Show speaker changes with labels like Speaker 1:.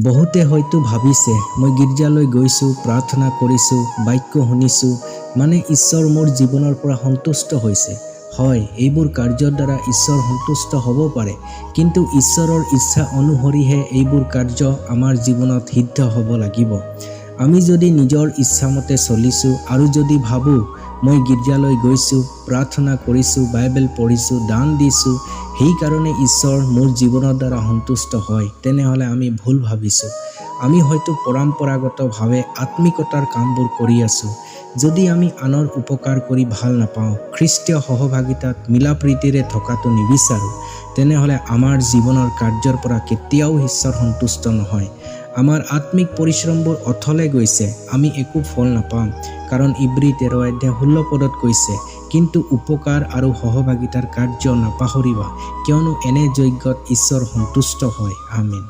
Speaker 1: বহুতে হয়তো ভাবিছে মই গীৰ্জালৈ গৈছোঁ, প্ৰাৰ্থনা কৰিছোঁ, বাক্য শুনিছোঁ, মানে ঈশ্বৰ মোৰ জীৱনৰ পৰা সন্তুষ্ট হৈছে। হয়, এইবোৰ কাৰ্যৰ দ্বাৰা ঈশ্বৰ সন্তুষ্ট হ'ব পাৰে, কিন্তু ঈশ্বৰৰ ইচ্ছা অনুসৰিহে এইবোৰ কাৰ্য আমাৰ জীৱনত সিদ্ধ হ'ব লাগিব। আমি যদি নিজৰ ইচ্ছামতে চলিছোঁ আৰু যদি ভাবোঁ মই গীৰ্জালৈ গৈছোঁ, প্ৰাৰ্থনা কৰিছোঁ, বাইবেল পঢ়িছোঁ, দান দিছোঁ, সেইকাৰণে ঈশ্বৰ মোৰ জীৱনৰ দ্বাৰা সন্তুষ্ট হয়, তেনেহ'লে আমি ভুল ভাবিছোঁ। আমি হয়তো পৰম্পৰাগতভাৱে আত্মিকতাৰ কামবোৰ কৰি আছোঁ। যদি আমি আনৰ উপকাৰ কৰি ভাল নাপাওঁ, খ্ৰীষ্টীয় সহভাগিতাত মিলাপ্ৰীতিৰে থকাটো নিবিচাৰোঁ, তেনেহ'লে আমাৰ জীৱনৰ কাৰ্যৰ পৰা কেতিয়াও ঈশ্বৰ সন্তুষ্ট নহয়। আমাৰ আত্মিক পৰিশ্ৰমবোৰ অথলে গৈছে, আমি একো ফল নাপাম। কাৰণ ইব্ৰী 13:16 কৈছে, কিন্তু উপকাৰ আৰু সহভাগিতাৰ কাৰ্য নাপাহৰিবা, কিয়নো এনে যজ্ঞত ঈশ্বৰ সন্তুষ্ট হয়। আমেন।